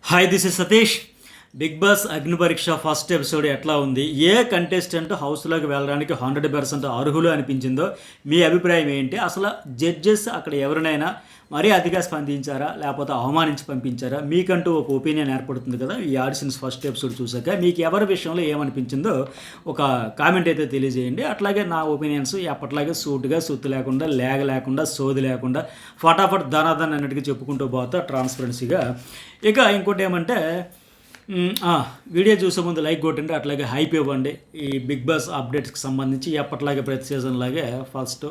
Hi this is Satish. Big boss అగ్ని పరీక్ష first episode ఎట్లా ఉంది? ఏ కంటెస్టెంట్ హౌస్లోకి వెళ్ళడానికి 100% అర్హులు అనిపించిందో మీ అభిప్రాయం ఏంటి? అసలు జడ్జెస్ అక్కడ ఎవరినైనా మరీ అతిగా స్పందించారా, లేకపోతే అవమానించి పంపించారా? మీకంటూ ఒక ఒపీనియన్ ఏర్పడుతుంది కదా ఈ ఆడిషన్స్ ఫస్ట్ ఎపిసోడ్ చూసాక. మీకు ఎవరి విషయంలో ఏమనిపించిందో ఒక కామెంట్ అయితే తెలియజేయండి. అట్లాగే నా ఒపీనియన్స్ ఎప్పట్లాగే సూటుగా సుత్తు లేకుండా, లేగ లేకుండా, సోది లేకుండా ఫటాఫట్ ధనాధన్ అన్నట్టుగా చెప్పుకుంటూ పోతా ట్రాన్స్పరెన్సీగా. ఇక ఇంకోటి ఏమంటే, వీడియో చూసే ముందు లైక్ కొట్టండి, అట్లాగే హైప్ ఇవ్వండి. ఈ బిగ్ బాస్ అప్డేట్స్కి సంబంధించి ఎప్పట్లాగే ప్రతి సీజన్ లాగే ఫస్ట్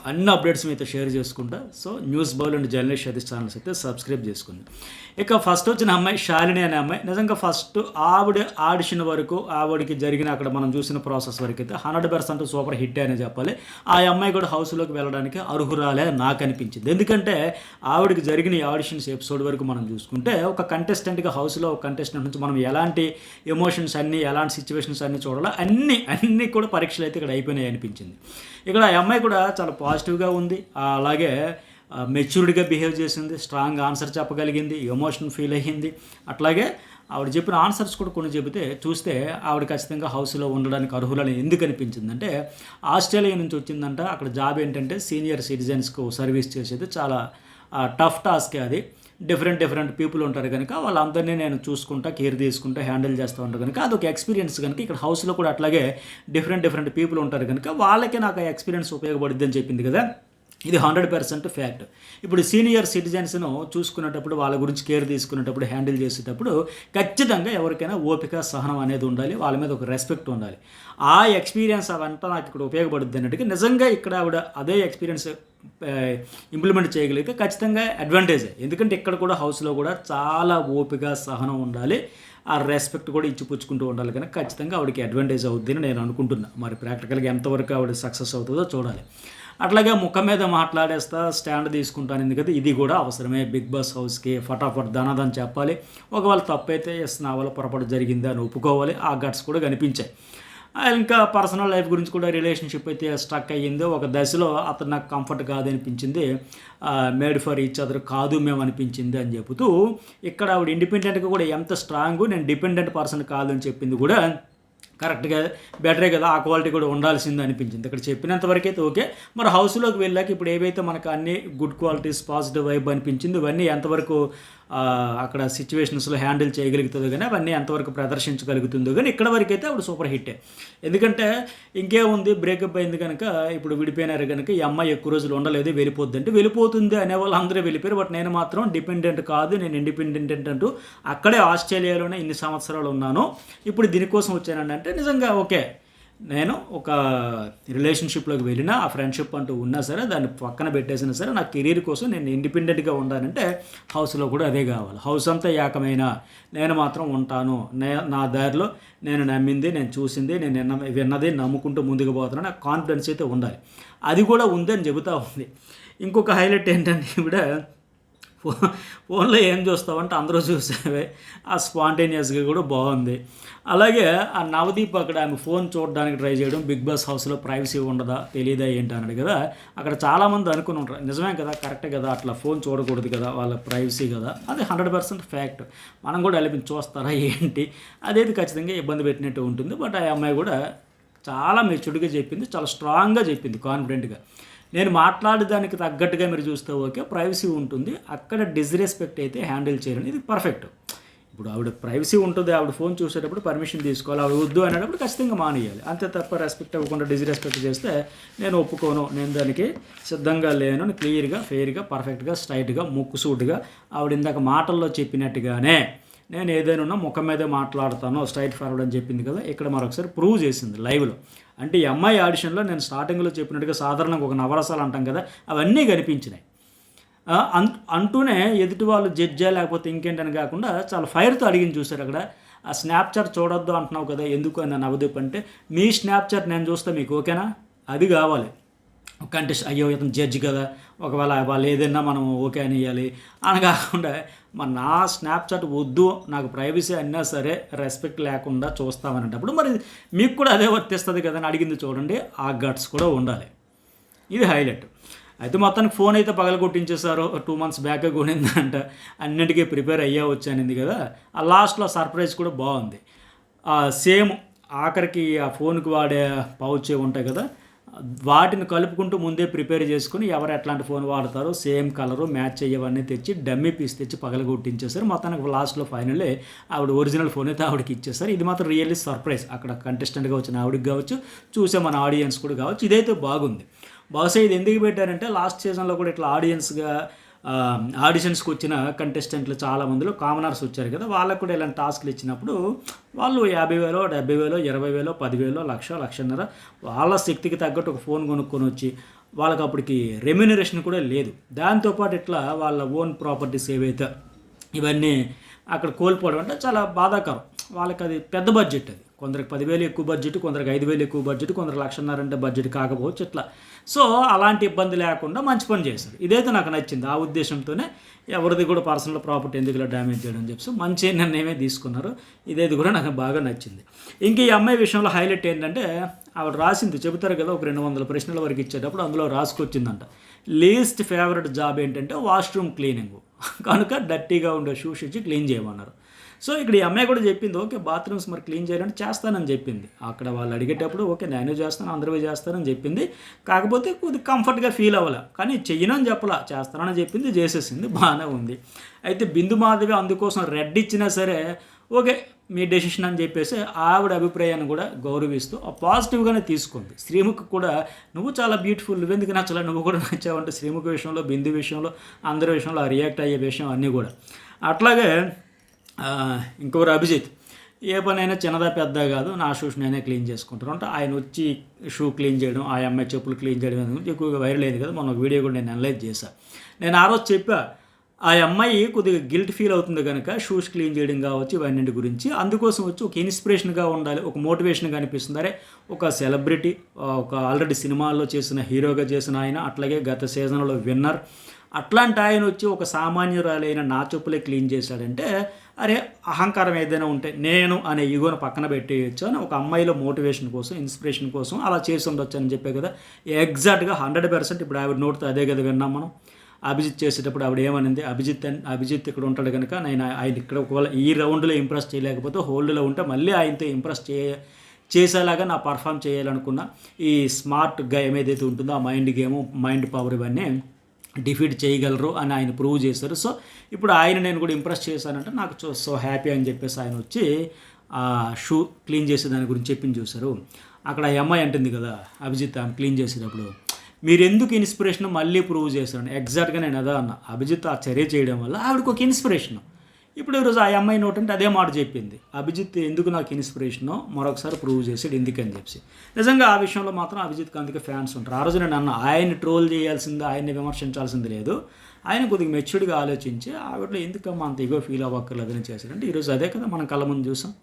అన్ని అప్డేట్స్ మీతో షేర్ చేసుకుంటా. So news bowl and journalist Satish channels అయితే సబ్స్క్రైబ్ చేసుకోండి. ఇక ఫస్ట్ వచ్చిన అమ్మాయి శాలిని అనే అమ్మాయి. నిజంగా ఫస్ట్ ఆవిడ ఆడిషన్ వరకు, ఆవిడకి జరిగిన అక్కడ మనం చూసిన ప్రాసెస్ వరకు అయితే 100% సూపర్ హిట్ అనే చెప్పాలి. ఆ అమ్మాయి కూడా హౌస్లోకి వెళ్ళడానికి అర్హురాలే నాకు అనిపించింది. ఎందుకంటే ఆవిడకి జరిగిన ఈ ఆడిషన్స్ ఎపిసోడ్ వరకు మనం చూసుకుంటే, ఒక కంటెస్టెంట్గా హౌస్లో ఒక కంటెస్టెంట్ నుంచి మనం ఎలాంటి ఎమోషన్స్ అన్నీ, ఎలాంటి సిచ్యువేషన్స్ అన్నీ చూడాలో అన్నీ కూడా పరీక్షలు అయితే ఇక్కడ అయిపోయినాయి అనిపించింది. ఇక్కడ ఆ అమ్మాయి కూడా చాలా పాజిటివ్గా ఉంది, అలాగే మెచ్యూర్డ్గా బిహేవ్ చేసింది, స్ట్రాంగ్ ఆన్సర్ చెప్పగలిగింది, ఎమోషన్ ఫీల్ అయ్యింది. అట్లాగే ఆవిడ చెప్పిన ఆన్సర్స్ కూడా కొన్ని చెబితే చూస్తే ఆవిడ ఖచ్చితంగా హౌస్లో ఉండడానికి అర్హులని ఎందుకు అనిపించిందంటే, ఆస్ట్రేలియా నుంచి వచ్చిందంట. అక్కడ జాబ్ ఏంటంటే సీనియర్ సిటిజన్స్కు సర్వీస్ చేసేది. చాలా టఫ్ టాస్కే అది. డిఫరెంట్ పీపుల్ ఉంటారు కనుక వాళ్ళందరినీ నేను చూసుకుంటా, కేర్ తీసుకుంటా, హ్యాండిల్ చేస్తూ ఉంటాను కనుక అదొక ఎక్స్పీరియన్స్ కనుక ఇక్కడ హౌస్లో కూడా అట్లాగే డిఫరెంట్ పీపుల్ ఉంటారు కనుక వాళ్ళకే నాకు ఆ ఎక్స్పీరియన్స్ ఉపయోగపడుద్ది అని చెప్పింది కదా. ఇది 100% ఫ్యాక్ట్. ఇప్పుడు సీనియర్ సిటిజన్స్ను చూసుకునేటప్పుడు, వాళ్ళ గురించి కేర్ తీసుకునేటప్పుడు, హ్యాండిల్ చేసేటప్పుడు ఖచ్చితంగా ఎవరికైనా ఓపిక, సహనం అనేది ఉండాలి. వాళ్ళ మీద ఒక రెస్పెక్ట్ ఉండాలి. ఆ ఎక్స్పీరియన్స్ అవంతా నాకు ఇక్కడ ఉపయోగపడుద్ది అన్నట్టుగా నిజంగా ఇక్కడ ఆవిడ అదే ఎక్స్పీరియన్స్ ఇంప్లిమెంట్ చేయగలిగితే ఖచ్చితంగా అడ్వాంటేజే. ఎందుకంటే ఇక్కడ కూడా హౌస్లో కూడా చాలా ఓపిక, సహనం ఉండాలి. ఆ రెస్పెక్ట్ కూడా ఇచ్చిపుచ్చుకుంటూ ఉండాలి కనుక ఖచ్చితంగా ఆవిడకి అడ్వాంటేజ్ అవుద్ది అని నేను అనుకుంటున్నా. మరి ప్రాక్టికల్గా ఎంతవరకు ఆవిడ సక్సెస్ అవుతుందో చూడాలి. అట్లాగే ముఖం మీద మాట్లాడేస్తా, స్టాండ్ తీసుకుంటాను. ఎందుకంటే ఇది కూడా అవసరమే బిగ్ బాస్ హౌస్కి. ఫటాఫట్ ధనాదని చెప్పాలి. ఒకవేళ తప్పైతే ఎస్ నా వల్ల పొరపాటు జరిగింది అని ఒప్పుకోవాలి. ఆ గట్స్ కూడా కనిపించాయి. ఇంకా పర్సనల్ లైఫ్ గురించి కూడా రిలేషన్షిప్ అయితే స్ట్రక్ అయ్యింది. ఒక దశలో అతను నాకు కంఫర్ట్ కాదు అనిపించింది, మేడ్ ఫర్ ఈచ్ అదర్ కాదు మేము అనిపించింది అని చెబుతూ ఇక్కడ ఆవిడ ఇండిపెండెంట్గా కూడా ఎంత స్ట్రాంగ్, నేను డిపెండెంట్ పర్సన్ కాదు అని చెప్పింది కూడా కరెక్ట్గా బెటరే కదా. ఆ క్వాలిటీ కూడా ఉండాల్సింది అనిపించింది. ఇక్కడ చెప్పినంతవరకు అయితే ఓకే. మరి హౌస్లోకి వెళ్ళాక ఇప్పుడు ఏవైతే మనకు అన్ని గుడ్ క్వాలిటీస్, పాజిటివ్ వైబ్ అనిపించింది, ఇవన్నీ ఎంతవరకు అక్కడ సిచ్యువేషన్స్లో హ్యాండిల్ చేయగలుగుతుందో కానీ, అవన్నీ ఎంతవరకు ప్రదర్శించగలుగుతుందో కానీ ఇక్కడ వరకు అయితే అప్పుడు సూపర్ హిట్టే. ఎందుకంటే ఇంకేముంది, బ్రేకప్ అయింది కనుక ఇప్పుడు విడిపోయినారు కనుక ఈ అమ్మాయి ఎక్కువ రోజులు ఉండలేదు, వెళ్ళిపోద్ది అంటే వెళ్ళిపోతుంది అనే వాళ్ళు అందరూ వెళ్ళిపోయారు. బట్ నేను మాత్రం డిపెండెంట్ కాదు, నేను ఇండిపెండెంట్ అంటూ అక్కడే ఆస్ట్రేలియాలోనే ఇన్ని సంవత్సరాలు ఉన్నాను, ఇప్పుడు దీనికోసం వచ్చానండి అంటే నిజంగా ఓకే. నేను ఒక రిలేషన్షిప్లోకి వెళ్ళినా, ఆ ఫ్రెండ్షిప్ అంటూ ఉన్నా సరే దాన్ని పక్కన పెట్టేసినా సరే, నా కెరీర్ కోసం నేను ఇండిపెండెంట్గా ఉండాలంటే హౌస్లో కూడా అదే కావాలి. హౌస్ అంతా ఏకమైనా నేను మాత్రం ఉంటాను, నా దారిలో నేను నమ్మింది, నేను చూసింది, నేను విన్నది నమ్ముకుంటూ ముందుకు పోతున్నాను, నాకు కాన్ఫిడెన్స్ అయితే ఉండాలి. అది కూడా ఉందని చెబుతూ ఉంది. ఇంకొక హైలైట్ ఏంటంటే ఇప్పుడు ఫోన్లో ఏం చూస్తావంటే అందరూ చూసేవే. ఆ స్పాంటేనియస్గా కూడా బాగుంది. అలాగే ఆ నవదీప్ అక్కడ ఆమె ఫోన్ చూడడానికి ట్రై చేయడం, బిగ్ బాస్ హౌస్లో ప్రైవసీ ఉండదా, తెలియదా ఏంటి అన్నాడు కదా. అక్కడ చాలామంది అనుకుని ఉంటారు, నిజమే కదా, కరెక్టే కదా, అట్లా ఫోన్ చూడకూడదు కదా, వాళ్ళ ప్రైవసీ కదా. అది 100% ఫ్యాక్ట్. మనం కూడా వెళ్ళి చూస్తారా ఏంటి, అదేది ఖచ్చితంగా ఇబ్బంది పెట్టినట్టు ఉంటుంది. బట్ ఆ అమ్మాయి కూడా చాలా మెచ్యూర్డ్గా చెప్పింది, చాలా స్ట్రాంగ్గా చెప్పింది, కాన్ఫిడెంట్గా. నేను మాట్లాడేదానికి తగ్గట్టుగా మీరు చూస్తే ఓకే, ప్రైవసీ ఉంటుంది, అక్కడ డిస్రెస్పెక్ట్ అయితే హ్యాండిల్ చేయాలని, ఇది పర్ఫెక్ట్. ఇప్పుడు ఆవిడ ప్రైవసీ ఉంటుంది, ఆవిడ ఫోన్ చూసేటప్పుడు పర్మిషన్ తీసుకోవాలి, ఆవిడ వద్దు అనేటప్పుడు ఖచ్చితంగా మానేయాలి. అంతే తప్ప రెస్పెక్ట్ ఇవ్వకుండా డిస్రెస్పెక్ట్ చేస్తే నేను ఒప్పుకోను, నేను దానికి సిద్ధంగా లేను అని క్లియర్గా, ఫెయిర్గా, పర్ఫెక్ట్గా, స్ట్రైట్గా, ముక్కుసూటిగా ఆవిడ ఇందాక మాటల్లో చెప్పినట్టుగానే నేను ఏదైనా ముఖం మీదే మాట్లాడతాను, స్ట్రైట్ ఫార్వర్డ్ అని చెప్పింది కదా. ఇక్కడ మరొకసారి ప్రూవ్ చేసింది లైవ్లో. అంటే ఈ అమ్మాయి ఆడిషన్లో నేను స్టార్టింగ్లో చెప్పినట్టుగా సాధారణంగా ఒక నవరసాలు అంటాం కదా, అవన్నీ కనిపించినాయి. అంటూనే ఎదుటి వాళ్ళు జడ్జా లేకపోతే ఇంకేంటని కాకుండా చాలా ఫైర్తో అడిగింది. చూశారు అక్కడ ఆ స్నాప్చాట్ చూడొద్దు అంటున్నావు కదా, ఎందుకు అని నవదీప్ అంటే, మీ స్నాప్చాట్ నేను చూస్తే మీకు ఓకేనా, అది కావాలి. కంటెస్ట్ అయ్యో ఇతను జడ్జి కదా, ఒకవేళ వాళ్ళు ఏదైనా మనం ఓకే అని ఇవ్వాలి అని కాకుండా, మరి నా స్నాప్చాట్ వద్దు, నాకు ప్రైవసీ అయినా సరే రెస్పెక్ట్ లేకుండా చూస్తామనేటప్పుడు మరి మీకు కూడా అదే వర్తిస్తుంది కదా అని అడిగింది చూడండి. ఆ గట్స్ కూడా ఉండాలి. ఇది హైలైట్. అయితే మొత్తానికి ఫోన్ అయితే పగలగొట్టించేశారు. 2 మంత్స్ బ్యాకే కొనిందంట. అన్నిటికీ ప్రిపేర్ అయ్యే వచ్చానింది కదా. ఆ లాస్ట్‌లో సర్ప్రైజ్ కూడా బాగుంది. సేమ్ ఆఖరికి ఆ ఫోన్‌కి వాడే పౌచ్ ఉంటాయి కదా, వాటిని కలుపుకుంటూ ముందే ప్రిపేర్ చేసుకొని ఎవరు ఎట్లాంటి ఫోన్ వాడతారో సేమ్ కలరు మ్యాచ్ అయ్యేవన్నీ తెచ్చి డమ్మీ పీస్ తెచ్చి పగలగొట్టించేశారు. మొత్తానికి లాస్ట్‌లో ఫైనల్లీ ఆవిడ ఒరిజినల్ ఫోన్ అయితే ఆవిడకి ఇచ్చేసారు. ఇది మాత్రం రియల్లీ సర్ప్రైజ్. అక్కడ కంటెస్టెంట్‌గా వచ్చిన ఆవిడకి కావచ్చు, చూసే మన ఆడియన్స్ కూడా కావచ్చు. ఇదైతే బాగుంది. బహుశా ఇది ఎందుకు పెట్టారంటే లాస్ట్ సీజన్లో కూడా ఇట్లా ఆడిషన్స్కి వచ్చిన కంటెస్టెంట్లు చాలామందిలో కామనర్స్ వచ్చారు కదా, వాళ్ళకు కూడా ఇలాంటి టాస్క్లు ఇచ్చినప్పుడు వాళ్ళు 50,000, 70,000, 20,000, 10,000, 1,00,000, 1,50,000 వాళ్ళ శక్తికి తగ్గట్టు ఒక ఫోన్ కొనుక్కొని వచ్చి వాళ్ళకి అప్పటికి రెమ్యూనరేషన్ కూడా లేదు. దాంతోపాటు ఇట్లా వాళ్ళ ఓన్ ప్రాపర్టీస్ ఏవైతే ఇవన్నీ అక్కడ కోల్పోవడం అంటే చాలా బాధాకరం. వాళ్ళకి అది పెద్ద బడ్జెట్, అది కొందరికి 10,000 ఎక్కువ బడ్జెట్, కొందరికి 5,000 ఎక్కువ బడ్జెట్, కొందరు 1,50,000 అంటే బడ్జెట్ కాకపోవచ్చు ఇట్లా. సో అలాంటి ఇబ్బంది లేకుండా మంచి పని చేశారు. ఇదైతే నాకు నచ్చింది. ఆ ఉద్దేశంతోనే ఎవరిది కూడా పర్సనల్ ప్రాపర్టీ ఎందుకు ఇలా డ్యామేజ్ చేయడం అని చెప్పి మంచి నిర్ణయమే తీసుకున్నారు. ఇదైతే కూడా నాకు బాగా నచ్చింది. ఇంక ఈ అమ్మాయి విషయంలో హైలైట్ ఏంటంటే ఆవిడ రాసింది చెబుతారు కదా, ఒక 200 ప్రశ్నల వరకు ఇచ్చేటప్పుడు అందులో రాసుకొచ్చిందంట లీస్ట్ ఫేవరెట్ జాబ్ ఏంటంటే వాష్రూమ్ క్లీనింగ్. కనుక డర్టీగా ఉండే షూస్ ఇచ్చి క్లీన్ చేయమన్నారు. సో ఇక్కడ ఈ అమ్మాయి కూడా చెప్పింది, ఓకే బాత్రూమ్స్ మరి క్లీన్ చేయాలంటే చేస్తానని చెప్పింది. అక్కడ వాళ్ళు అడిగేటప్పుడు ఓకే నేను చేస్తాను, అందరూ చేస్తానని చెప్పింది. కాకపోతే కొద్దిగా కంఫర్ట్గా ఫీల్ అవ్వాల, కానీ చెయ్యనని చెప్పలా, చేస్తానని చెప్పింది, చేసేసింది, బాగానే ఉంది. అయితే బిందు మాధవి అందుకోసం రెడ్ ఇచ్చినా సరే ఓకే మీ డెసిషన్ అని చెప్పేసి ఆవిడ అభిప్రాయాన్ని కూడా గౌరవిస్తూ పాజిటివ్గానే తీసుకుంది. శ్రీముఖి కూడా నువ్వు చాలా బ్యూటిఫుల్, నువ్వెందుకు నచ్చలా, నువ్వు కూడా నచ్చావంటే శ్రీముఖి విషయంలో, బిందు విషయంలో, అందరి విషయంలో రియాక్ట్ అయ్యే విషయం అన్నీ కూడా. అట్లాగే ఇంకొకరు అభిజిత్, ఏ పనైనా చిన్నదా పెద్ద కాదు, నా షూస్ నేనే క్లీన్ చేసుకుంటాను అంటే ఆయన వచ్చి షూ క్లీన్ చేయడం, ఆ అమ్మాయి చెప్పులు క్లీన్ చేయడం గురించి ఎక్కువగా వైరల్ అయింది కదా. మొన్న ఒక వీడియో కూడా నేను అనలైజ్ చేశాను. నేను ఆ రోజు చెప్పా, ఆ అమ్మాయి కొద్దిగా గిల్ట్ ఫీల్ అవుతుంది కనుక షూస్ క్లీన్ చేయడం కావచ్చు ఇవన్నీ గురించి, అందుకోసం వచ్చి ఒక ఇన్స్పిరేషన్గా ఉండాలి, ఒక మోటివేషన్గా అనిపిస్తుంది. అరే ఒక సెలబ్రిటీ, ఒక ఆల్రెడీ సినిమాల్లో చేసిన హీరోగా చేసిన ఆయన, అట్లాగే గత సీజన్లో విన్నర్, అట్లాంటి ఆయన వచ్చి ఒక సామాన్యురాలైన నా చెప్పులే క్లీన్ చేశాడంటే అరే అహంకారం ఏదైనా ఉంటే నేను అనే ఈగోను పక్కన పెట్టేయచ్చు అని ఒక అమ్మాయిలో మోటివేషన్ కోసం, ఇన్స్పిరేషన్ కోసం అలా చేసి ఉండొచ్చు అని చెప్పే కదా. ఎగ్జాక్ట్గా 100% ఇప్పుడు ఆవిడ నోటితో అదే కదా విన్నాం మనం. అభిజిత్ చేసేటప్పుడు ఆవిడ ఏమనింది, అభిజిత్ ఇక్కడ ఉంటాడు కనుక నేను ఆయన ఇక్కడ ఒకవేళ ఈ రౌండ్లో ఇంప్రెస్ చేయలేకపోతే హోల్డ్లో ఉంటే మళ్ళీ ఆయనతో ఇంప్రెస్ చేసేలాగా నా పర్ఫామ్ చేయాలనుకున్న ఈ స్మార్ట్ గేమ్ ఏదైతే ఉంటుందో ఆ మైండ్ గేము, మైండ్ పవర్ ఇవన్నీ డిఫీట్ చేయగలరు అని ఆయన ప్రూవ్ చేశారు. సో ఇప్పుడు ఆయన నేను కూడా ఇంప్రెస్ చేశానంటే నాకు సో హ్యాపీ అని చెప్పేసి ఆయన వచ్చి ఆ షూ క్లీన్ చేసే దాని గురించి చెప్పింది చూశారు. అక్కడ ఆ అమ్మాయి అంటుంది కదా అభిజిత్ ఆమె క్లీన్ చేసేటప్పుడు, మీరు ఎందుకు ఇన్స్పిరేషన్ మళ్ళీ ప్రూవ్ చేశారు. ఎగ్జాక్ట్గా నేను అదే అన్నా, అభిజిత్ ఆ చర్య చేయడం వల్ల ఆవిడకి ఒక ఇన్స్పిరేషన్. ఇప్పుడు ఈరోజు ఆ అమ్మాయి నోటంటే అదే మాట చెప్పింది, అభిజిత్ ఎందుకు నాకు ఇన్స్పిరేషనో మరొకసారి ప్రూవ్ చేసాడు ఎందుకని చెప్పి. నిజంగా ఆ విషయంలో మాత్రం అభిజిత్కి అందుకే ఫ్యాన్స్ ఉంటారు. ఆ రోజు నేను అన్న ఆయన్ని ట్రోల్ చేయాల్సింది, ఆయన్ని విమర్శించాల్సింది లేదు, ఆయన కొద్దిగా మెచ్యూర్డ్గా ఆలోచించి ఆవిడలో ఎందుకమ్మా అంత ఇగో ఫీల్ అవ్వక్కర్లేదని చేశాడంటే ఈరోజు అదే కదా మనం కళ్ళ ముందు చూసాం.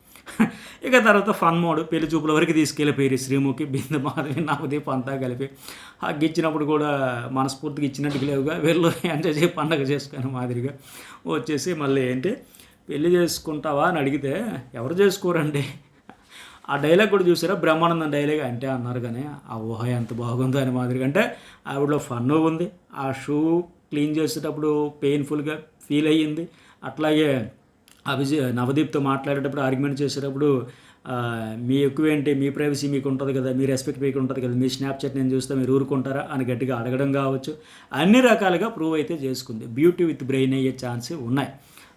ఇక తర్వాత ఫన్ మోడ్, పెళ్లి చూపుల వరకు తీసుకెళ్ళిపోయారు శ్రీముఖి, బిందు మాధవి, నవదీప్ అంతా కలిపి హగ్ ఇచ్చినప్పుడు కూడా మనస్ఫూర్తిగా ఇచ్చినట్టుగా లేవుగా, వెళ్ళు ఎంజాయ్ చేసి పండగ చేసుకునే మాదిరిగా వచ్చేసి మళ్ళీ ఏంటి పెళ్లి చేసుకుంటావా అని అడిగితే ఎవరు చేసుకోరండి. ఆ డైలాగ్ కూడా చూసారా, బ్రహ్మానందం డైలాగ్ అంటే అన్నారు కానీ ఆ ఊహ ఎంత బాగుందో అని మాదిరిగా. అంటే ఆవిడలో ఫన్ ఉంది, ఆ షూ క్లీన్ చేసేటప్పుడు పెయిన్ఫుల్గా ఫీల్ అయ్యింది. అట్లాగే నవదీప్తో మాట్లాడేటప్పుడు ఆర్గ్యుమెంట్ చేసేటప్పుడు మీ ఎక్కువేంటి, మీ ప్రైవసీ మీకు ఉంటుంది కదా, మీ రెస్పెక్ట్ మీకు ఉంటుంది కదా, మీ స్నాప్చాట్ నేను చూస్తే మీరు ఊరుకుంటారా అని గట్టిగా అడగడం కావచ్చు, అన్ని రకాలుగా ప్రూవ్ అయితే చేసుకుంది. బ్యూటీ విత్ బ్రెయిన్ అయ్యే ఛాన్స్ ఉన్నాయి.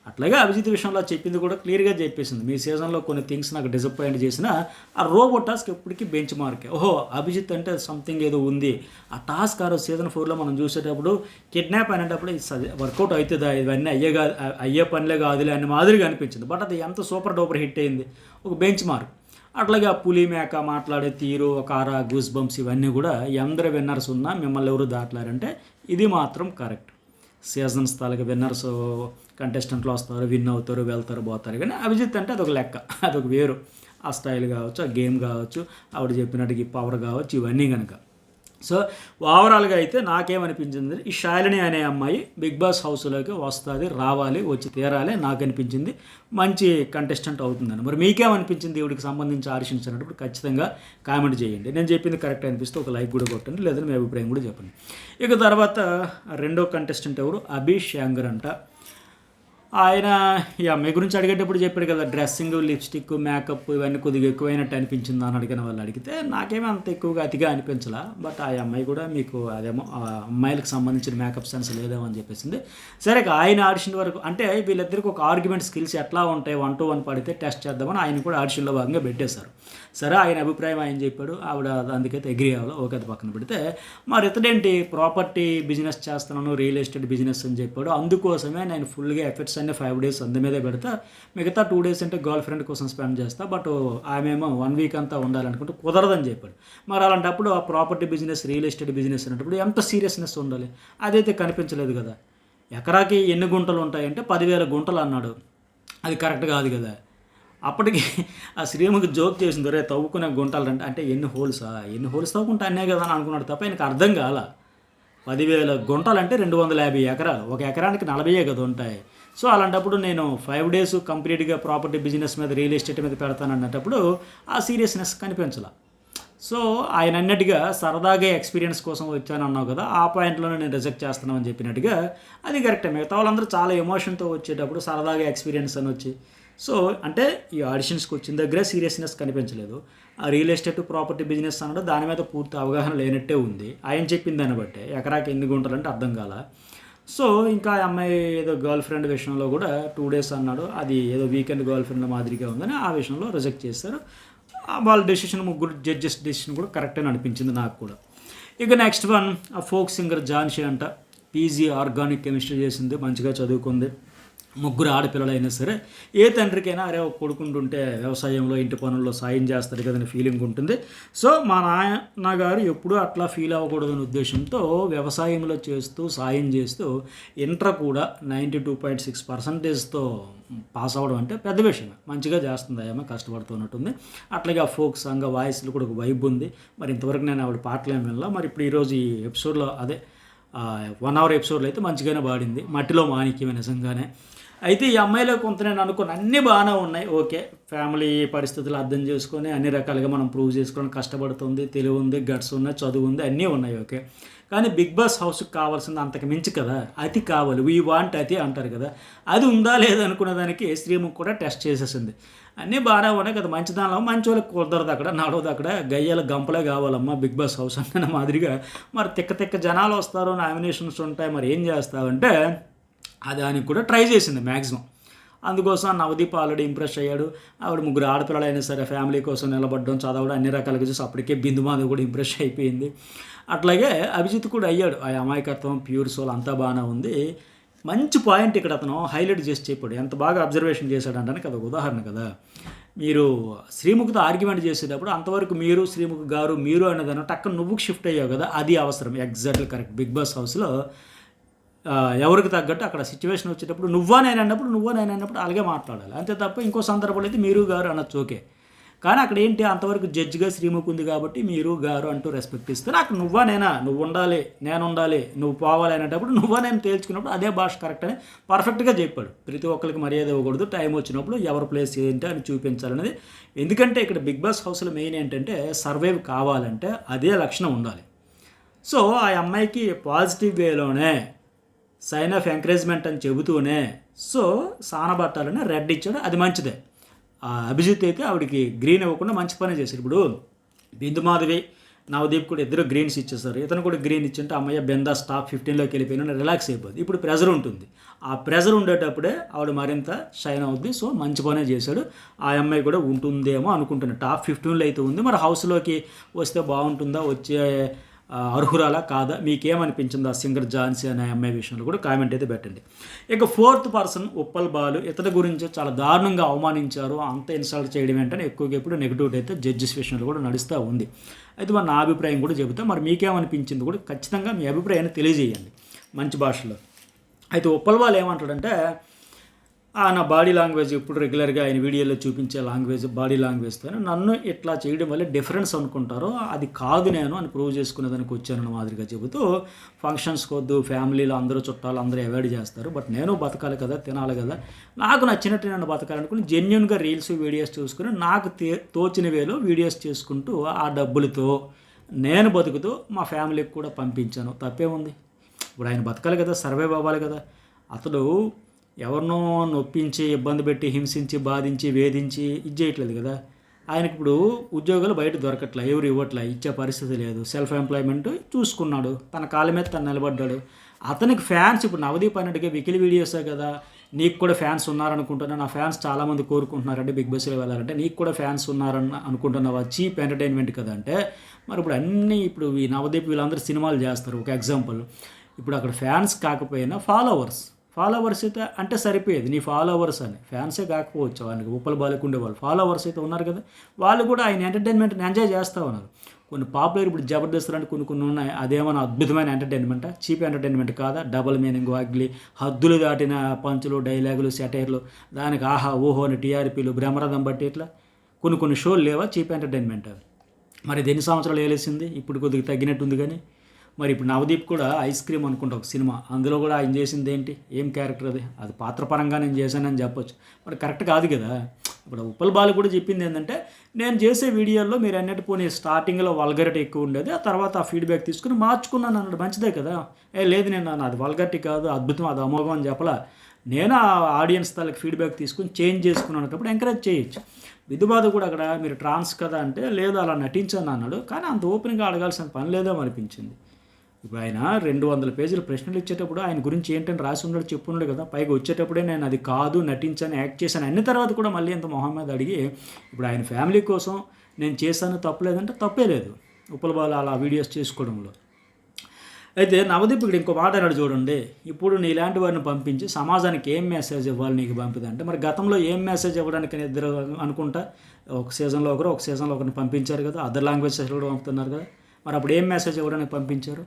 అట్లాగే అభిజిత్ విషయంలో చెప్పింది కూడా క్లియర్గా చెప్పేసింది, మీ సీజన్లో కొన్ని థింగ్స్ నాకు డిసప్పాయింట్ చేసిన ఆ రోబో టాస్క్ ఎప్పటికీ బెంచ్ మార్కే. ఓహో అభిజిత్ అంటే సంథింగ్ ఏదో ఉంది. ఆ టాస్క్ ఆ రోజు సీజన్ 4లో మనం చూసేటప్పుడు కిడ్నాప్ అనేటప్పుడు వర్కౌట్ అవుతుందా, ఇవన్నీ అయ్యే పనిలే కాదులే అని మాదిరిగా అనిపించింది. బట్ అది ఎంత సూపర్ డూపర్ హిట్ అయింది, ఒక బెంచ్ మార్క్. అట్లాగే ఆ పులి మేక మాట్లాడే తీరు, కారా, గూస్ బంప్స్ ఇవన్నీ కూడా ఎందరు విన్నర్స్ ఉన్నా మిమ్మల్ని ఎవరు దాటలారంటే ఇది మాత్రం కరెక్ట్. సీజన్స్ తాలూకా విన్నర్స్ కంటెస్టెంట్లు వస్తారు, విన్ అవుతారు, వెళ్తారు, పోతారు. కానీ అభిజిత్ అంటే అదొక లెక్క, అదొక వేరు. ఆ స్టైల్ కావచ్చు, ఆ గేమ్ కావచ్చు, ఆవిడ చెప్పినట్టుగా పవర్ కావచ్చు, ఇవన్నీ కనుక. సో ఓవరాల్గా అయితే నాకేమనిపించింది, ఈ శాలిని అనే అమ్మాయి బిగ్ బాస్ హౌస్లోకి వస్తుంది, రావాలి, వచ్చి తీరాలి, నాకు అనిపించింది మంచి కంటెస్టెంట్ అవుతుందని. మరి మీకేమనిపించింది ఈవిడికి సంబంధించి ఆడిషన్స్ అన్నప్పుడు ఖచ్చితంగా కామెంట్ చేయండి. నేను చెప్పింది కరెక్ట్ అనిపిస్తే ఒక లైక్ కూడా కొట్టండి, లేదా మీ అభిప్రాయం కూడా చెప్పండి. ఇక తర్వాత రెండో కంటెస్టెంట్ ఎవరు, అభి శాంగర్ అంట. ఆయన ఈ అమ్మాయి గురించి అడిగేటప్పుడు చెప్పాడు కదా, డ్రెస్సింగ్, లిప్స్టిక్, మేకప్ ఇవన్నీ కొద్దిగా ఎక్కువైనట్టు అనిపించింది అని అడిగిన వాళ్ళు అడిగితే నాకేమీ అంత ఎక్కువగా అతిగా అనిపించలా. బట్ ఆ అమ్మాయి కూడా మీకు అదేమో ఆ అమ్మాయిలకు సంబంధించిన మేకప్ సెన్స్ లేదేమో అని చెప్పేసింది. సరే, ఆయన ఆడిషన్ వరకు అంటే వీళ్ళిద్దరికి ఒక ఆర్గ్యుమెంట్ స్కిల్స్ ఎట్లా ఉంటాయి 1-to-1 పడితే టెస్ట్ చేద్దామని ఆయన కూడా ఆడిషన్లో భాగంగా పెట్టేశారు. సరే, ఆయన అభిప్రాయం ఆయన చెప్పాడు, ఆవిడ అందుకైతే అగ్రీ అవ్వాలి, ఓకే, అది పక్కన పెడితే మరి ఇతడేంటి ప్రాపర్టీ బిజినెస్ చేస్తున్నాను, రియల్ ఎస్టేట్ బిజినెస్ అని చెప్పాడు. అందుకోసమే నేను ఫుల్గా ఎఫర్ట్స్ అన్నీ 5 days అందు మీదే పెడతా, మిగతా 2 days అంటే గర్ల్ ఫ్రెండ్ కోసం స్పెండ్ చేస్తా, బట్ ఆమెమో 1 week అంతా ఉండాలనుకుంటే కుదరదని చెప్పాడు. మరి అలాంటప్పుడు ఆ property business, real estate business అనేటప్పుడు ఎంత సీరియస్నెస్ ఉండాలి, అదైతే కనిపించలేదు కదా. ఎకరాకి ఎన్ని గుంటలు ఉంటాయంటే 10,000 గుంటలు అన్నాడు, అది కరెక్ట్ కాదు కదా. అప్పటికి ఆ శ్రీముఖి జోక్ చేసింది, రే తవ్వుకునే గుంటలు అంటే ఎన్ని హోల్సా, ఎన్ని హోల్స్ తవ్వుకుంటే అన్నే కదా అని అనుకున్నాడు తప్ప ఆయనకు అర్థం కాల. 10,000 గుంటలంటే 250 ఎకరాలు, ఒక ఎకరానికి 40 కదా ఉంటాయి. సో అలాంటప్పుడు నేను 5 days కంప్లీట్గా ప్రాపర్టీ బిజినెస్ మీద, రియల్ ఎస్టేట్ మీద పెడతాను అన్నప్పుడు ఆ సీరియస్నెస్ కనిపించాల. సో ఆయన అన్నట్టుగా సరదాగా ఎక్స్పీరియన్స్ కోసం వచ్చాను అన్నావు కదా, ఆ పాయింట్లోనే నేను రిజెక్ట్ చేస్తున్నామని చెప్పినట్టుగా అది కరెక్టే. మిగతా వాళ్ళందరూ చాలా ఎమోషన్తో వచ్చేటప్పుడు సరదాగా ఎక్స్పీరియన్స్ అని వచ్చి, సో అంటే ఈ ఆడిషన్స్కి వచ్చిన దగ్గరే సీరియస్నెస్ కనిపించలేదు. ఆ రియల్ ఎస్టేట్ ప్రాపర్టీ బిజినెస్ అన్నాడు, దాని మీద పూర్తి అవగాహన లేనట్టే ఉంది. ఆయన చెప్పిన దాన్ని బట్టే ఎకరాకి ఎన్ని గుంటలు అంటే అర్థం కాల. సో ఇంకా అమ్మాయి ఏదో గర్ల్ ఫ్రెండ్ విషయంలో కూడా 2 days అన్నాడు, అది ఏదో వీకెండ్ గర్ల్ ఫ్రెండ్ మాదిరిగా ఉందని ఆ విషయంలో రిజెక్ట్ చేశారు. వాళ్ళ డెసిషన్, ముగ్గురు జడ్జెస్ డెసిషన్ కూడా కరెక్ట్ అని అనిపించింది నాకు కూడా. ఇక నెక్స్ట్ వన్, ఆ ఫోక్ సింగర్ ఝాన్సీ అంట. పీజీ ఆర్గానిక్ కెమిస్ట్రీ చేసింది, మంచిగా చదువుకుంది. ముగ్గురు ఆడపిల్లలైనా సరే ఏ తండ్రికైనా అరే ఒక కొడుకుంటుంటే వ్యవసాయంలో, ఇంటి పనుల్లో సాయం చేస్తాడు కదని ఫీలింగ్ ఉంటుంది. సో మా నాన్నగారు ఎప్పుడూ అట్లా ఫీల్ అవ్వకూడదనే ఉద్దేశంతో వ్యవసాయంలో చేస్తూ, సాయం చేస్తూ ఇంటర్ కూడా 92.6%తో పాస్ అవ్వడం అంటే పెద్ద విషయం. మంచిగా చేస్తుంది, ఆమె కష్టపడుతున్నట్టుంది. అట్లాగే ఆ ఫోక్ సాంగ్ వాయిస్లో కూడా ఒక వైబ్ ఉంది. మరి ఇంతవరకు నేను ఆవిడ పాటలు ఏమి వినలా. మరి ఇప్పుడు ఈరోజు ఈ ఎపిసోడ్లో అదే 1 hour ఎపిసోడ్లో అయితే మంచిగానే పాడింది, మట్టిలో మాణిక్యమే నిజంగానే. అయితే ఈ అమ్మాయిలో కొంత నేను అనుకున్న అన్నీ బాగానే ఉన్నాయి, ఓకే, ఫ్యామిలీ పరిస్థితులు అర్థం చేసుకొని అన్ని రకాలుగా మనం ప్రూవ్ చేసుకొని కష్టపడుతుంది, తెలివి ఉంది, గట్స్ ఉన్నాయి, చదువు ఉంది, అన్నీ ఉన్నాయి, ఓకే. కానీ బిగ్ బాస్ హౌస్కి కావాల్సింది అంతకు మించి కదా, అతి కావాలి, వీ వాంట్ అతి అంటారు కదా, అది ఉందా లేదా అనుకునే దానికి శ్రీముఖి కూడా టెస్ట్ చేసేసింది. అన్నీ బాగానే ఉన్నాయి కదా, మంచి దానిలో మంచి వాళ్ళకి కుదరదు, అక్కడ నడవదు, అక్కడ గయ్యాల గంపలే కావాలమ్మా బిగ్ బాస్ హౌస్ అన్న మాదిరిగా. మరి తిక్క జనాలు వస్తారు, నామినేషన్స్ ఉంటాయి, మరి ఏం చేస్తావంటే దానికి కూడా ట్రై చేసింది మ్యాక్సిమం. అందుకోసం నవదీప్ ఆల్రెడీ ఇంప్రెస్ అయ్యాడు. ఆవిడ ముగ్గురు ఆడపిల్లలు అయినా సరే ఫ్యామిలీ కోసం నిలబడడం, చదవడం అన్ని రకాలుగా చూసి అప్పటికే బిందుమాధవ్ కూడా ఇంప్రెస్ అయిపోయింది. అట్లాగే అభిజిత్ కూడా అయ్యాడు. ఆ అమాయకత్వం, ప్యూర్ సోల్ అంతా బాగానే ఉంది. మంచి పాయింట్ ఇక్కడ అతను హైలైట్ చేసి చెప్పాడు, ఎంత బాగా అబ్జర్వేషన్ చేశాడు అంటానికి అదొక ఉదాహరణ కదా. మీరు శ్రీముఖితో ఆర్గ్యుమెంట్ చేసేటప్పుడు అంతవరకు మీరు, శ్రీముఖి గారు, మీరు అనేదాన్ని టక్కన నువ్వుకి షిఫ్ట్ అయ్యావు కదా, అది అవసరం. Exactly correct. బిగ్ బాస్ హౌస్లో ఎవరికి తగ్గట్టు అక్కడ సిచ్యువేషన్ వచ్చేటప్పుడు నువ్వా నేను అన్నప్పుడు అలాగే మాట్లాడాలి, అంతే తప్ప ఇంకో సందర్భంలో అయితే మీరు గారు అనొచ్చు, ఓకే. కానీ అక్కడ ఏంటి, అంతవరకు జడ్జిగా శ్రీముఖి ఉంది కాబట్టి మీరు గారు అంటూ రెస్పెక్ట్ ఇస్తే, నాకు నువ్వా నేనా, నువ్వు ఉండాలి, నేను ఉండాలి, నువ్వు పోవాలి అనేటప్పుడు నువ్వా నేను తేల్చుకున్నప్పుడు అదే భాష కరెక్ట్ అని పర్ఫెక్ట్గా చెప్పాడు. ప్రతి ఒక్కరికి మర్యాద ఇవ్వకూడదు, టైం వచ్చినప్పుడు ఎవరి ప్లేస్ ఏంటి అని చూపించాలనేది. ఎందుకంటే ఇక్కడ బిగ్ బాస్ హౌస్లో మెయిన్ ఏంటంటే సర్వైవ్ కావాలంటే అదే లక్షణం ఉండాలి. సో ఆ అమ్మాయికి పాజిటివ్ వేలోనే సైన్ ఆఫ్ ఎంకరేజ్మెంట్ అని చెబుతూనే సో సానబట్టాలని రెడ్ ఇచ్చాడు, అది మంచిదే. అభిజిత్ అయితే ఆవిడికి గ్రీన్ ఇవ్వకుండా మంచి పని చేశారు. ఇప్పుడు బిందుమాధవి, నవదీప్ కూడా ఇద్దరు గ్రీన్స్ ఇచ్చేస్తారు. ఇతను కూడా గ్రీన్ ఇచ్చింటే అమ్మాయి బెందాస్ టాప్ 15లోకి వెళ్ళిపోయినా రిలాక్స్ అయిపోద్ది. ఇప్పుడు ప్రెజర్ ఉంటుంది, ఆ ప్రెజర్ ఉండేటప్పుడే ఆవిడ మరింత షైన్ అవుద్ది. సో మంచి పనే చేశాడు. ఆ అమ్మాయి కూడా ఉంటుందేమో అనుకుంటున్నాను. టాప్ 15లో అయితే ఉంది, మరి హౌస్లోకి వస్తే బాగుంటుందా, వచ్చే అర్హురాలా కాదా, మీకేమనిపించింది ఆ సింగర్ ఝాన్సీ అనే అమ్మాయి విషయంలో కూడా కామెంట్ అయితే పెట్టండి. ఇక 4th పర్సన్ ఉప్పల్ బాలు, ఇతని గురించి చాలా దారుణంగా అవమానించారు, అంత ఇన్సల్ట్ చేయడం ఏంటని ఎక్కువగా ఇప్పుడు నెగిటివ్ అయితే జడ్జెస్ విషయంలో కూడా నడుస్తూ ఉంది. అయితే మరి నా అభిప్రాయం కూడా చెబుతా, మరి మీకేమనిపించింది కూడా ఖచ్చితంగా మీ అభిప్రాయాన్ని తెలియజేయండి మంచి భాషలో. అయితే ఉప్పల్ బాలు ఏమంటాడంటే, నా బాడీ లాంగ్వేజ్ ఇప్పుడు రెగ్యులర్గా ఆయన వీడియోలో చూపించే లాంగ్వేజ్ బాడీ లాంగ్వేజ్తో నన్ను ఇట్లా చేయడం వల్ల డిఫరెన్స్ అనుకుంటారో అది కాదు నేను అని ప్రూవ్ చేసుకునేదానికి వచ్చానన్న మాదిరిగా చెబుతూ ఫంక్షన్స్కి వద్దు, ఫ్యామిలీలో అందరూ చుట్టాలు అందరూ అవాయిడ్ చేస్తారు, బట్ నేను బతకాలి కదా, తినాలి కదా, నాకు నచ్చినట్టు నన్ను బతకాలనుకుని జెన్యున్గా రీల్స్ వీడియోస్ చూసుకుని నాకు తోచిన వేలో వీడియోస్ చేసుకుంటూ ఆ డబ్బులతో నేను బతుకుతూ మా ఫ్యామిలీకి కూడా పంపించాను. తప్పేముంది? ఇప్పుడు ఆయన బతకాలి కదా, సర్వైవ్ అవ్వాలి కదా. అతడు ఎవరినో నొప్పించి, ఇబ్బంది పెట్టి, హింసించి, బాధించి, వేధించి ఇది చేయట్లేదు కదా. ఆయనకి ఇప్పుడు ఉద్యోగాలు బయట దొరకట్లే, ఎవరు ఇవ్వట్లే, ఇచ్చే పరిస్థితి లేదు. సెల్ఫ్ ఎంప్లాయ్మెంట్ చూసుకున్నాడు, తన కాళ్ళ మీద తను నిలబడ్డాడు. అతనికి ఫ్యాన్స్ ఇప్పుడు నవదీప్ అన్నట్టుగా వికిలి వీడియోసే కదా, నీకు కూడా ఫ్యాన్స్ ఉన్నారనుకుంటున్నా, నా ఫ్యాన్స్ చాలామంది కోరుకుంటున్నారంటే బిగ్ బాస్లో వెళ్ళాలంటే, నీకు కూడా ఫ్యాన్స్ ఉన్నారని అనుకుంటున్నావా, చీప్ ఎంటర్టైన్మెంట్ కదా అంటే. మరి ఇప్పుడు అన్నీ ఇప్పుడు ఈ నవదీప్ వీళ్ళందరూ సినిమాలు చేస్తారు. ఒక ఎగ్జాంపుల్, ఇప్పుడు అక్కడ ఫ్యాన్స్ కాకపోయినా ఫాలోవర్స్ అయితే అంటే సరిపోయేది. నీ ఫాలోవర్స్ అని ఫ్యాన్సే కాకపోవచ్చు, వాళ్ళకి ఉప్పల బాలకు ఉండేవాళ్ళు ఫాలోవర్స్ అయితే ఉన్నారు కదా, వాళ్ళు కూడా ఆయన ఎంటర్టైన్మెంట్ని ఎంజాయ్ చేస్తూ ఉన్నారు. కొన్ని పాపులర్ ఇప్పుడు జబర్దస్త్ లాంటి కొన్ని ఉన్నాయి, అదేమన్నా అద్భుతమైన ఎంటర్టైన్మెంటా, చీప్ ఎంటర్టైన్మెంట్ కాదా? డబుల్ మీనింగ్, అగ్లీ, హద్దులు దాటిన పంచులు, డైలాగులు, సెటైర్లు, దానికి ఆహా ఓహో అని టీఆర్పీలు, బ్రహ్మరథం బట్టి ఇట్లా కొన్ని షోలు లేవా చీప్ ఎంటర్టైన్మెంట్? మరి ఇది ఎన్ని సంవత్సరాలు వేలేసింది, ఇప్పుడు కొద్దిగా తగ్గినట్టుంది. కానీ మరి ఇప్పుడు నవదీప్ కూడా ఐస్ క్రీమ్ అనుకుంటా ఒక సినిమా, అందులో కూడా ఆయన చేసింది ఏంటి, ఏం క్యారెక్టర్ అది పాత్రపరంగా నేను చేశానని చెప్పొచ్చు, మరి కరెక్ట్ కాదు కదా. ఇప్పుడు ఉప్పల్ బాలు కూడా చెప్పింది ఏంటంటే, నేను చేసే వీడియోల్లో మీరు అన్నట్టు పోనీ స్టార్టింగ్లో వల్గరిటీ ఎక్కువ ఉండేది, ఆ తర్వాత ఆ ఫీడ్బ్యాక్ తీసుకుని మార్చుకున్నాను అన్నాడు. మంచిదే కదా. లేదు నేను అది వల్గరిటీ కాదు, అద్భుతం, అది అమోఘం అని చెప్పలా. నేను ఆ ఆడియన్స్ తాలకి ఫీడ్బ్యాక్ తీసుకుని చేంజ్ చేసుకున్నప్పుడు ఎంకరేజ్ చేయొచ్చు. విధుబాధ కూడా అక్కడ మీరు ట్రాన్స్ కదా అంటే, లేదు అలా నటించాను అన్నాడు. కానీ అంత ఓపెన్గా అడగాల్సిన పని లేదో అనిపించింది. ఇప్పుడు ఆయన 200 పేజీల ప్రశ్నలు ఇచ్చేటప్పుడు ఆయన గురించి ఏంటని రాసి ఉన్నాడు, చెప్పున్నాడు కదా. పైగా వచ్చేటప్పుడే నేను అది కాదు, నటించాను, యాక్ట్ చేశాను అన్ని తర్వాత కూడా మళ్ళీ ఎంత మొహం మీద అడిగి, ఇప్పుడు ఆయన ఫ్యామిలీ కోసం నేను చేశాను తప్పలేదంటే తప్పే లేదు ఉప్పల్ బాలు అలా వీడియోస్ చేసుకోవడంలో. అయితే నవదీప్ ఇక్కడ ఇంకో మాట అన్నాడు చూడండి, ఇప్పుడు నీలాంటి వారిని పంపించి సమాజానికి ఏం మెసేజ్ ఇవ్వాలి నీకు పంపిదంటే, మరి గతంలో ఏం మెసేజ్ ఇవ్వడానికి ఇద్దరు అనుకుంటా ఒక సీజన్లో ఒకరిని పంపించారు కదా, అదర్ లాంగ్వేజ్ కూడా పంపుతున్నారు కదా. మరి అప్పుడు ఏం మెసేజ్ ఇవ్వడానికి పంపించారు?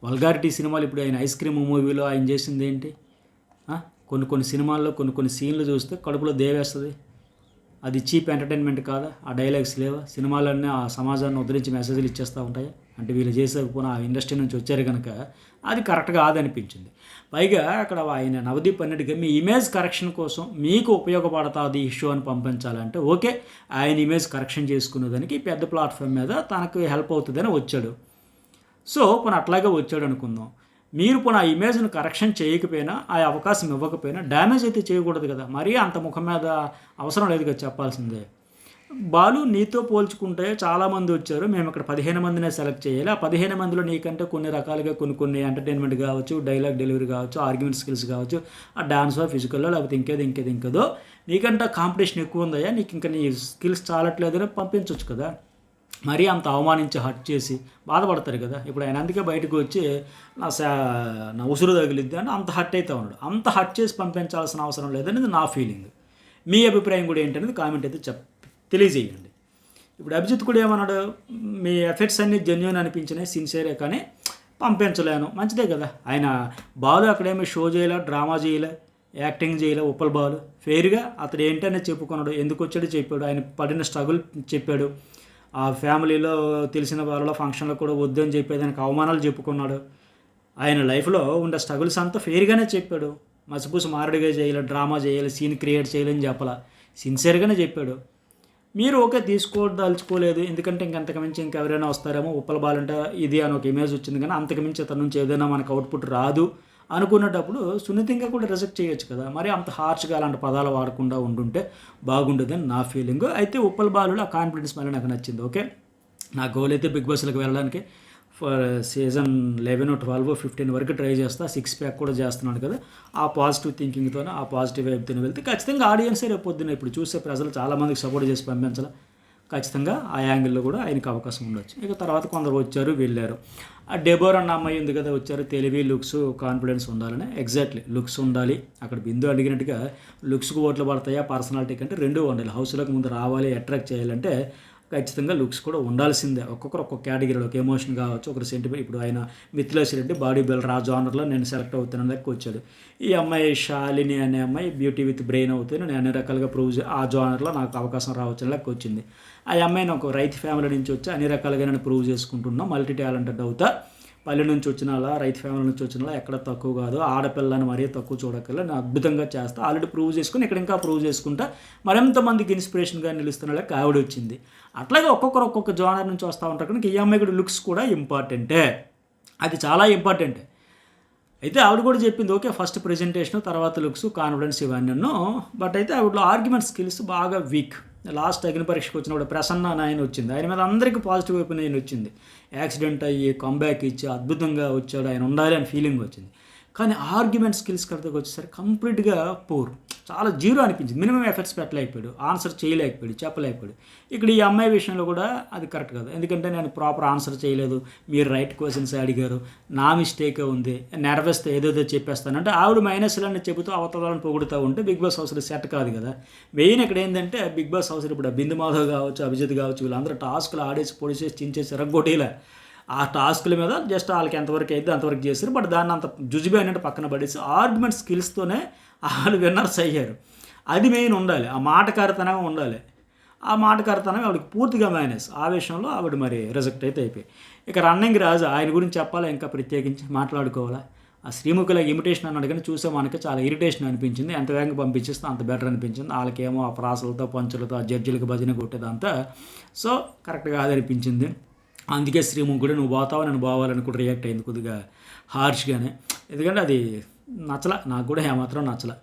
వల్గారిటీ సినిమాలు ఇప్పుడు ఆయన ఐస్ క్రీమ్ మూవీలో ఆయన చేసింది ఏంటి? కొన్ని సినిమాల్లో కొన్ని సీన్లు చూస్తే కడుపులో దేవేస్తుంది. అది చీప్ ఎంటర్టైన్మెంట్ కాదా? ఆ డైలాగ్స్ లేవా? సినిమాలన్నీ ఆ సమాజాన్ని ఉద్ధరించి మెసేజ్లు ఇచ్చేస్తూ ఉంటాయి. అంటే వీళ్ళు చేసేకపోయినా ఆ ఇండస్ట్రీ నుంచి వచ్చారు కనుక అది కరెక్ట్గా కాదనిపించింది. పైగా అక్కడ ఆయన నవదీప్ అన్నిటికీ మీ ఇమేజ్ కరెక్షన్ కోసం మీకు ఉపయోగపడుతుంది ఈ షో అని పంపించాలంటే ఓకే, ఆయన ఇమేజ్ కరెక్షన్ చేసుకునేదానికి పెద్ద ప్లాట్ఫామ్ మీద తనకు హెల్ప్ అవుతుందని వచ్చాడు. సో పోనీ అట్లాగే వచ్చాడు అనుకుందాం. మీరు పోనీ ఆ ఇమేజ్ను కరెక్షన్ చేయకపోయినా, ఆ అవకాశం ఇవ్వకపోయినా డ్యామేజ్ అయితే చేయకూడదు కదా. మరీ అంత ముఖం మీద అవసరం లేదు కదా చెప్పాల్సిందే. బాలు నీతో పోల్చుకుంటే చాలామంది వచ్చారు, మేము ఇక్కడ 15 మందినే సెలెక్ట్ చేయాలి, ఆ 15 మందిలో నీకంటే కొన్ని రకాలుగా కొన్ని ఎంటర్టైన్మెంట్ కావచ్చు, డైలాగ్ డెలివరీ కావచ్చు, ఆర్గ్యుమెంట్ స్కిల్స్ కావచ్చు, ఆ డాన్సో ఫిజికల్లో లేకపోతే ఇంకేదో నీకంటే కాంపిటీషన్ ఎక్కువ ఉందయ్యా, నీకు ఇంకా నీ స్కిల్స్ చాలట్లేదని పంపించవచ్చు కదా. మరీ అంత అవమానించి హర్ట్ చేసి బాధపడతారు కదా. ఇప్పుడు ఆయన అందుకే బయటకు వచ్చి నా ఉసురు తగిలిద్ది అని అంత హర్ట్ అవుతా ఉన్నాడు. అంత హర్ట్ చేసి పంపించాల్సిన అవసరం లేదనేది నా ఫీలింగ్. మీ అభిప్రాయం కూడా ఏంటనేది కామెంట్ అయితే తెలియజేయండి. ఇప్పుడు అభిజిత్ కూడా ఏమన్నాడు, మీ ఎఫెక్ట్స్ అన్నీ జెన్యూన్ అనిపించినాయి, సిన్సియరే, కానీ పంపించలేను. మంచిదే కదా. ఆయన బాలు అక్కడేమీ షో చేయలే, డ్రామా చేయలే, యాక్టింగ్ చేయలే. ఉప్పల్ బాలు ఫెయిర్గా అతడు ఏంటనే చెప్పుకున్నాడు, ఎందుకు వచ్చాడో చెప్పాడు, ఆయన పడిన స్ట్రగుల్ చెప్పాడు. ఆ ఫ్యామిలీలో తెలిసిన వాళ్ళలో ఫంక్షన్లో కూడా వద్దని చెప్పేదానికి అవమానాలు చెప్పుకున్నాడు. ఆయన లైఫ్లో ఉండే స్ట్రగుల్స్ అంతా ఫెయిర్గానే చెప్పాడు. మసిపూసి మారడిగా చేయాలి, డ్రామా చేయాలి, సీన్ క్రియేట్ చేయాలని చెప్పాల, సిన్సియర్గానే చెప్పాడు. మీరు ఓకే తీసుకోదలుచుకోలేదు, ఎందుకంటే ఇంకంతకుమించి ఇంకెవరైనా వస్తారేమో, ఉప్పల బాలంటే ఇది అని ఒక ఇమేజ్ వచ్చింది, కానీ అంతకుమించి అతని నుంచి ఏదైనా మనకు అవుట్పుట్ రాదు అనుకున్నప్పుడు సున్నితంగా కూడా రిజెక్ట్ చేయొచ్చు కదా. మరి అంత హార్ష్గా అలాంటి పదాలు వాడకుండా ఉండుంటే బాగుంటుందని నా ఫీలింగ్. అయితే ఉప్పల్ బాలులో ఆ కాన్ఫిడెన్స్ మళ్ళీ నాకు నచ్చింది. ఓకే, నా గోల్ అయితే బిగ్ బాస్లోకి వెళ్ళడానికి ఫర్ సీజన్ 11, 12, 15 వరకు ట్రై చేస్తా. 6 ప్యాక్ కూడా చేస్తున్నాడు కదా. ఆ పాజిటివ్ థింకింగ్తోనే, ఆ పాజిటివ్ వైపుతో వెళ్తే ఖచ్చితంగా ఆడియన్సే రేపు పొద్దున్న ఇప్పుడు చూసే ప్రజలు చాలామందికి సపోర్ట్ చేసి పంపించాలి. ఖచ్చితంగా ఆ యాంగిల్లో కూడా ఆయనకు అవకాశం ఉండొచ్చు. ఇక తర్వాత కొందరు వచ్చారు, వెళ్ళారు. ఆ డెబోర్ అన్న అమ్మాయి ఉంది కదా, వచ్చారు. తెలివి, లుక్స్, కాన్ఫిడెన్స్ ఉండాలని. ఎగ్జాక్ట్లీ లుక్స్ ఉండాలి. అక్కడ బిందు అడిగినట్టుగా లుక్స్కి ఓట్లు పడతాయా, పర్సనాలిటీ కంటే రెండూ ఉండాలి. హౌస్లోకి ముందు రావాలి, అట్రాక్ట్ చేయాలంటే ఖచ్చితంగా లుక్స్ కూడా ఉండాల్సిందే. ఒక్కొక్కరు ఒక్కొక్క కేటగిరీలో ఒక ఎమోషన్ కావచ్చు, ఒకరు సెంటిమెంట్. ఇప్పుడు ఆయన మిథిలేష్ రెడ్డి బాడీ బిల్డర్, ఆ జానర్లో నేను సెలెక్ట్ అవుతాను దగ్గరికి వచ్చాడు. ఈ అమ్మాయి శాలిని అనే అమ్మాయి బ్యూటీ విత్ బ్రెయిన్ అవుతాను, నేను అన్ని రకాలుగా ఆ జానర్లో నాకు అవకాశం రావచ్చు లెక్క వచ్చింది. ఆ అమ్మాయిని ఒక రైతు ఫ్యామిలీ నుంచి వచ్చి అన్ని రకాలుగా నేను ప్రూవ్ చేసుకుంటున్నా, మల్టీ టాలెంటెడ్ అవుతా, పల్లె నుంచి వచ్చిన అలా రైతు ఫ్యామిలీ నుంచి వచ్చిన ఎక్కడ తక్కువ కాదు, ఆడపిల్లని మరీ తక్కువ చూడక్కర్లే, నేను అద్భుతంగా చేస్తా, ఆల్రెడీ ప్రూవ్ చేసుకుని ఇక్కడ ఇంకా ప్రూవ్ చేసుకుంటా, మరింతమందికి ఇన్స్పిరేషన్గా నిలుస్తున్న లెక్క ఆవిడ వచ్చింది. అట్లాగే ఒక్కొక్కరు ఒక్కొక్క జోనర్ నుంచి వస్తూ ఉంటారు కనుక ఈ అమ్మాయి కూడా లుక్స్ కూడా ఇంపార్టెంటే, అది చాలా ఇంపార్టెంటే. అయితే ఆవిడ కూడా చెప్పింది ఓకే ఫస్ట్ ప్రెజెంటేషన్, తర్వాత లుక్స్, కాన్ఫిడెన్స్ ఇవన్నీ. బట్ అయితే ఆవిడలో ఆర్గ్యుమెంట్ స్కిల్స్ బాగా వీక్. లాస్ట్ అగ్ని పరీక్షకు వచ్చినప్పుడు ప్రసన్న అని ఆయన వచ్చింది, ఆయన మీద అందరికీ పాజిటివ్ ఒపీనియన్ వచ్చింది. యాక్సిడెంట్ అయ్యి కంబ్యాక్ ఇచ్చి అద్భుతంగా వచ్చాడు, ఆయన ఉండాలి అని ఫీలింగ్ వచ్చింది. కానీ ఆర్గ్యుమెంట్ స్కిల్స్ కరెక్ట్గా వచ్చేసరికి కంప్లీట్గా పూర్, చాలా జీరో అనిపించింది. మినిమం ఎఫర్ట్స్ పెట్టలేకపోయాడు, ఆన్సర్ చేయలేకపోయాడు, చెప్పలేకపోయాడు. ఇక్కడ ఈ అమ్మాయి విషయంలో కూడా అది కరెక్ట్ కాదు. ఎందుకంటే నేను ప్రాపర్ ఆన్సర్ చేయలేదు, మీరు రైట్ క్వశ్చన్స్ అడిగారు, నా మిస్టేకే ఉంది, నెర్వస్తో ఏదేదో చెప్పేస్తాను అంటే ఆవిడ మైనస్లన్నీ చెబుతూ అవతలని పొగుడుతూ ఉంటే బిగ్ బాస్ హౌస్లో సెట్ కాదు కదా. మెయిన్ ఇక్కడ ఏంటంటే బిగ్ బాస్ హౌస్ ఇప్పుడు బిందు మాధవ్ కావచ్చు, అభిజిత్ కావచ్చు, వీళ్ళందరూ టాస్క్లు ఆడేసి పొడిచేసి చించేసి ఎరగొట్టేలా. ఆ టాస్క్ల మీద జస్ట్ వాళ్ళకి ఎంతవరకు అయితే అంతవరకు చేశారు. బట్ దాన్ని అంత జుజుబి అన్నట్టు పక్కన పడేసి ఆర్గ్యుమెంట్ స్కిల్స్తోనే వాళ్ళు విన్నర్స్ అయ్యారు. అది మెయిన్ ఉండాలి, ఆ మాటకారితనం ఉండాలి. ఆ మాటకారితనం ఆవిడకి పూర్తిగా మైనస్. ఆ విషయంలో ఆవిడ మరి రిజెక్ట్ అయితే అయిపోయి. ఇక రన్నింగ్ రాజు, ఆయన గురించి చెప్పాలా, ఇంకా ప్రత్యేకించి మాట్లాడుకోవాలా. ఆ శ్రీముఖుల ఇమిటేషన్ అన్నాడు కానీ చూసే మనకి చాలా ఇరిటేషన్ అనిపించింది. ఎంత వేగంగా పంపించేస్తే అంత బెటర్ అనిపించింది. వాళ్ళకేమో ఆ ప్రాసలతో పంచులతో ఆ జడ్జిలకు భజన కొట్టేదంతా సో కరెక్ట్గా అనిపించింది. అందుకే శ్రీముఖుడు నువ్వు పోతావు నేను పోవాలని కూడా రియాక్ట్ అయింది కొద్దిగా హార్ష్గానే. ఎందుకంటే అది నచ్చల, నాకు కూడా ఏమాత్రం నచ్చల.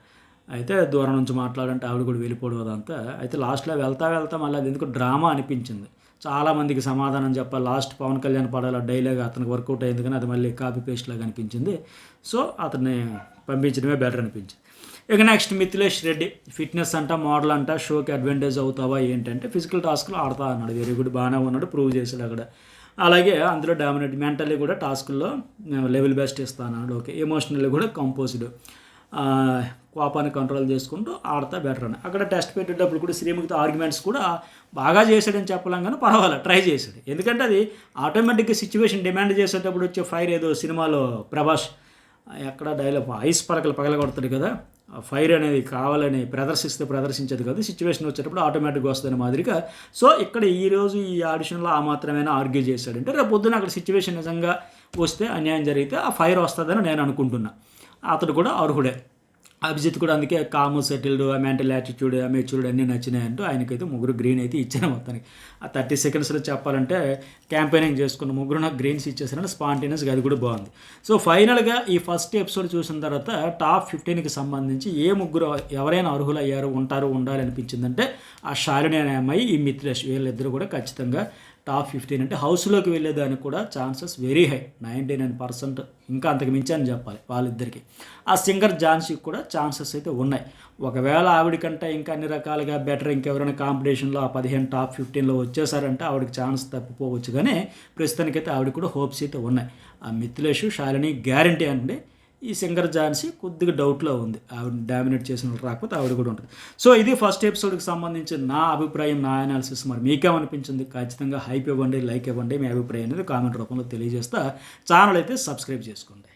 అయితే దూరం నుంచి మాట్లాడంటే ఆవిడ కూడా వెళ్ళిపోవడం అదంతా. అయితే లాస్ట్లో వెళ్తా మళ్ళీ అది ఎందుకు డ్రామా అనిపించింది. చాలామందికి సమాధానం చెప్పాలి, లాస్ట్ పవన్ కళ్యాణ్ పడాలి డైలాగ్ అతనికి వర్కౌట్ అయింది కానీ అది మళ్ళీ కాపీ పేస్ట్ లాగా అనిపించింది. సో అతన్ని పంపించడమే బెటర్ అనిపించింది. ఇక నెక్స్ట్ మిథిలేష్ రెడ్డి, ఫిట్నెస్ అంట, మోడల్ అంట, షోకి అడ్వాంటేజ్ అవుతావా ఏంటంటే ఫిజికల్ టాస్క్లు ఆడతా అన్నాడు, వెరీ గుడ్, బాగానే ఉన్నాడు, ప్రూవ్ చేశాడు అక్కడ. అలాగే అందులో డామినేట్, మెంటల్లీ కూడా టాస్కుల్లో లెవెల్ బెస్ట్ ఇస్తాను, ఓకే. ఎమోషనల్లీ కూడా కంపోజ్డ్, కోపాన్ని కంట్రోల్ చేసుకుంటూ ఆడతా బెటర్ అని. అక్కడ టెస్ట్ పెట్టేటప్పుడు కూడా శ్రీముఖితో ఆర్గ్యుమెంట్స్ కూడా బాగా చేశాడని చెప్పలేం కానీ పర్వాలేదు, ట్రై చేశాడు. ఎందుకంటే అది ఆటోమేటిక్గా సిచ్యువేషన్ డిమాండ్ చేసేటప్పుడు వచ్చే ఫైర్, ఏదో సినిమాలో ప్రభాస్ ఎక్కడ డైలాగ్ ఐస్ పలకలు పగలగొడతాడు కదా, ఫైర్ అనేది కావాలని ప్రదర్శించేది కదా, సిచ్యువేషన్ వచ్చేటప్పుడు ఆటోమేటిక్గా వస్తుంది మాదిరిగా. సో ఇక్కడ ఈరోజు ఈ ఆడిషన్లో ఆ మాత్రమేనా ఆర్గ్యూ చేశాడంటే రేపు పొద్దున అక్కడ సిచ్యువేషన్ నిజంగా వస్తే అన్యాయం జరిగితే ఆ ఫైర్ వస్తుందని నేను అనుకుంటున్నా. అతడు కూడా అర్హుడే. అభిజిత్ కూడా అందుకే కాము, సెటిల్డ్, మెంటల్ యాటిట్యూడ్, మెచ్యూర్డ్ అన్నీ నచ్చినాయంటూ ఆయనకైతే 3 గ్రీన్ అయితే ఇచ్చాను మొత్తానికి. ఆ 30 సెకండ్స్లో చెప్పాలంటే క్యాంపెయినింగ్ చేసుకున్న 3 నాకు గ్రీన్స్ ఇచ్చేసారంటే స్పాంటేనియస్గా అది కూడా బాగుంది. సో ఫైనల్గా ఈ ఫస్ట్ ఎపిసోడ్ చూసిన తర్వాత టాప్ 15కి సంబంధించి ఏ 3 ఎవరైనా అర్హులు అయ్యారు, ఉండాలి అనిపించిందంటే ఆ శాలిని అనే అమ్మాయి, ఈ మిథిలేష్, వీళ్ళిద్దరూ కూడా ఖచ్చితంగా టాప్ 15 అంటే హౌస్లోకి వెళ్ళేదానికి కూడా ఛాన్సెస్ వెరీ హై, 99%, ఇంకా అంతకు మించి అని చెప్పాలి వాళ్ళిద్దరికి. ఆ సింగర్ ఝాన్సీకి కూడా ఛాన్సెస్ అయితే ఉన్నాయి. ఒకవేళ ఆవిడకంటే ఇంకా అన్ని రకాలుగా బెటర్ ఇంకెవరైనా కాంపిటీషన్లో ఆ 15 టాప్ 15లో వచ్చేసారంటే ఆవిడకి ఛాన్స్ తప్పిపోవచ్చు. కానీ ప్రస్తుతానికైతే ఆవిడ కూడా హోప్స్ అయితే ఉన్నాయి. ఆ మిథిలేష్, శాలిని గ్యారంటీ అండి. ఈ సింగర్ ఝాన్సీ కొద్దిగా డౌట్లో ఉంది, ఆవిడ డామినేట్ చేసిన రాకపోతే ఆవిడ కూడా ఉంటుంది. సో ఇది ఫస్ట్ ఎపిసోడ్కి సంబంధించి నా అభిప్రాయం, నా అనాలిసిస్. మరి మీకేమనిపించింది? ఖచ్చితంగా హైప్ ఇవ్వండి, లైక్ ఇవ్వండి, మీ అభిప్రాయం అనేది కామెంట్ రూపంలో తెలియజేస్తా. ఛానల్ అయితే సబ్స్క్రైబ్ చేసుకోండి.